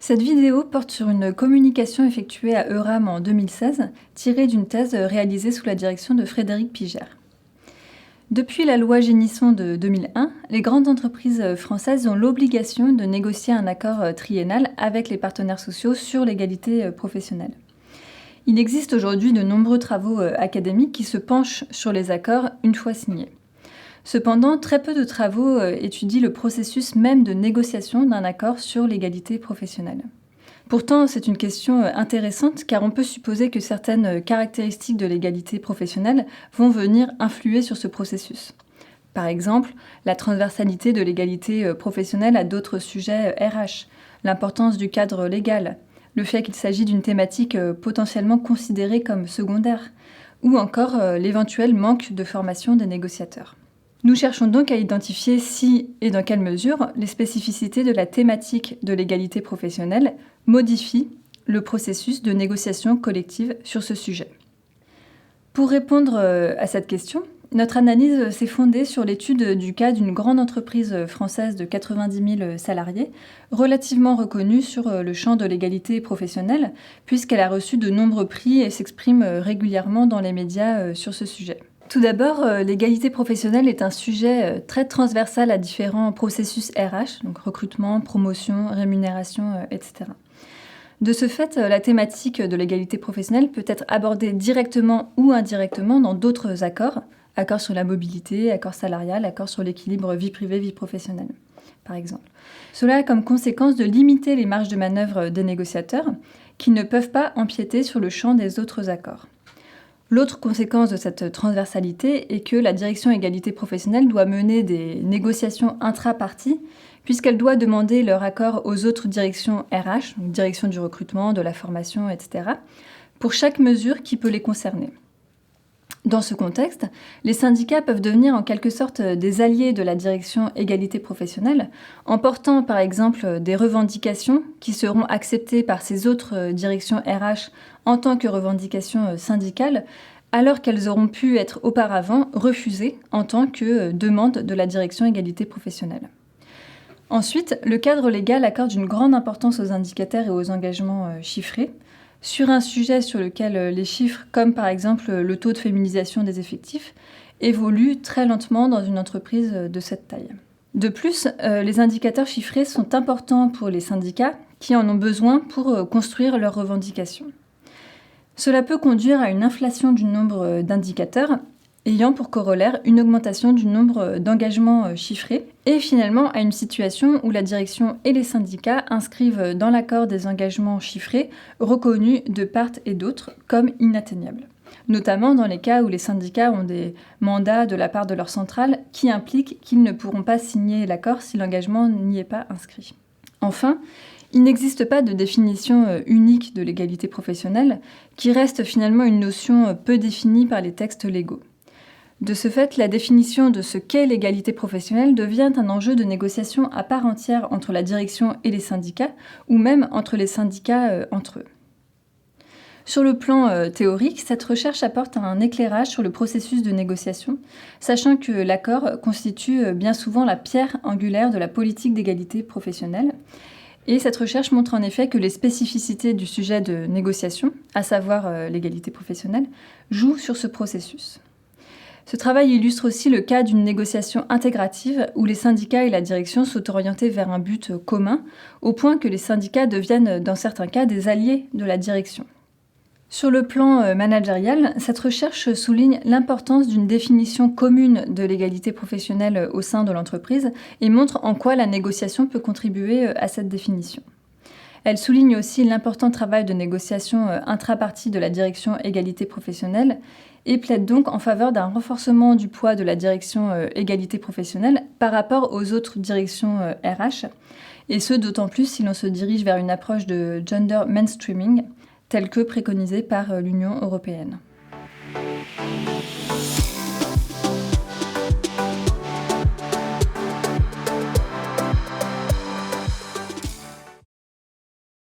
Cette vidéo porte sur une communication effectuée à Euram en 2016, tirée d'une thèse réalisée sous la direction de Frédéric Pigère. Depuis la loi Génisson de 2001, les grandes entreprises françaises ont l'obligation de négocier un accord triennal avec les partenaires sociaux sur l'égalité professionnelle. Il existe aujourd'hui de nombreux travaux académiques qui se penchent sur les accords une fois signés. Cependant, très peu de travaux étudient le processus même de négociation d'un accord sur l'égalité professionnelle. Pourtant, c'est une question intéressante car on peut supposer que certaines caractéristiques de l'égalité professionnelle vont venir influer sur ce processus. Par exemple, la transversalité de l'égalité professionnelle à d'autres sujets RH, l'importance du cadre légal, le fait qu'il s'agit d'une thématique potentiellement considérée comme secondaire, ou encore l'éventuel manque de formation des négociateurs. Nous cherchons donc à identifier si et dans quelle mesure les spécificités de la thématique de l'égalité professionnelle modifient le processus de négociation collective sur ce sujet. Pour répondre à cette question, notre analyse s'est fondée sur l'étude du cas d'une grande entreprise française de 90 000 salariés, relativement reconnue sur le champ de l'égalité professionnelle, puisqu'elle a reçu de nombreux prix et s'exprime régulièrement dans les médias sur ce sujet. Tout d'abord, l'égalité professionnelle est un sujet très transversal à différents processus RH, donc recrutement, promotion, rémunération, etc. De ce fait, la thématique de l'égalité professionnelle peut être abordée directement ou indirectement dans d'autres accords, accords sur la mobilité, accords salarial, accords sur l'équilibre vie privée-vie professionnelle, par exemple. Cela a comme conséquence de limiter les marges de manœuvre des négociateurs qui ne peuvent pas empiéter sur le champ des autres accords. L'autre conséquence de cette transversalité est que la direction égalité professionnelle doit mener des négociations intra-parties, puisqu'elle doit demander leur accord aux autres directions RH, donc direction du recrutement, de la formation, etc., pour chaque mesure qui peut les concerner. Dans ce contexte, les syndicats peuvent devenir en quelque sorte des alliés de la direction égalité professionnelle, en portant par exemple des revendications qui seront acceptées par ces autres directions RH en tant que revendications syndicales, alors qu'elles auront pu être auparavant refusées en tant que demande de la direction égalité professionnelle. Ensuite, le cadre légal accorde une grande importance aux indicateurs et aux engagements chiffrés, sur un sujet sur lequel les chiffres, comme par exemple le taux de féminisation des effectifs, évoluent très lentement dans une entreprise de cette taille. De plus, les indicateurs chiffrés sont importants pour les syndicats qui en ont besoin pour construire leurs revendications. Cela peut conduire à une inflation du nombre d'indicateurs ayant pour corollaire une augmentation du nombre d'engagements chiffrés et finalement à une situation où la direction et les syndicats inscrivent dans l'accord des engagements chiffrés reconnus de part et d'autre comme inatteignables, notamment dans les cas où les syndicats ont des mandats de la part de leur centrale qui impliquent qu'ils ne pourront pas signer l'accord si l'engagement n'y est pas inscrit. Enfin, il n'existe pas de définition unique de l'égalité professionnelle qui reste finalement une notion peu définie par les textes légaux. De ce fait, la définition de ce qu'est l'égalité professionnelle devient un enjeu de négociation à part entière entre la direction et les syndicats, ou même entre les syndicats entre eux. Sur le plan théorique, cette recherche apporte un éclairage sur le processus de négociation, sachant que l'accord constitue bien souvent la pierre angulaire de la politique d'égalité professionnelle. Et cette recherche montre en effet que les spécificités du sujet de négociation, à savoir l'égalité professionnelle, jouent sur ce processus. Ce travail illustre aussi le cas d'une négociation intégrative où les syndicats et la direction sont orientés vers un but commun, au point que les syndicats deviennent dans certains cas des alliés de la direction. Sur le plan managérial, cette recherche souligne l'importance d'une définition commune de l'égalité professionnelle au sein de l'entreprise et montre en quoi la négociation peut contribuer à cette définition. Elle souligne aussi l'important travail de négociation intra-partie de la direction égalité professionnelle et plaide donc en faveur d'un renforcement du poids de la direction égalité professionnelle par rapport aux autres directions RH, et ce d'autant plus si l'on se dirige vers une approche de gender mainstreaming, telle que préconisée par l'Union européenne.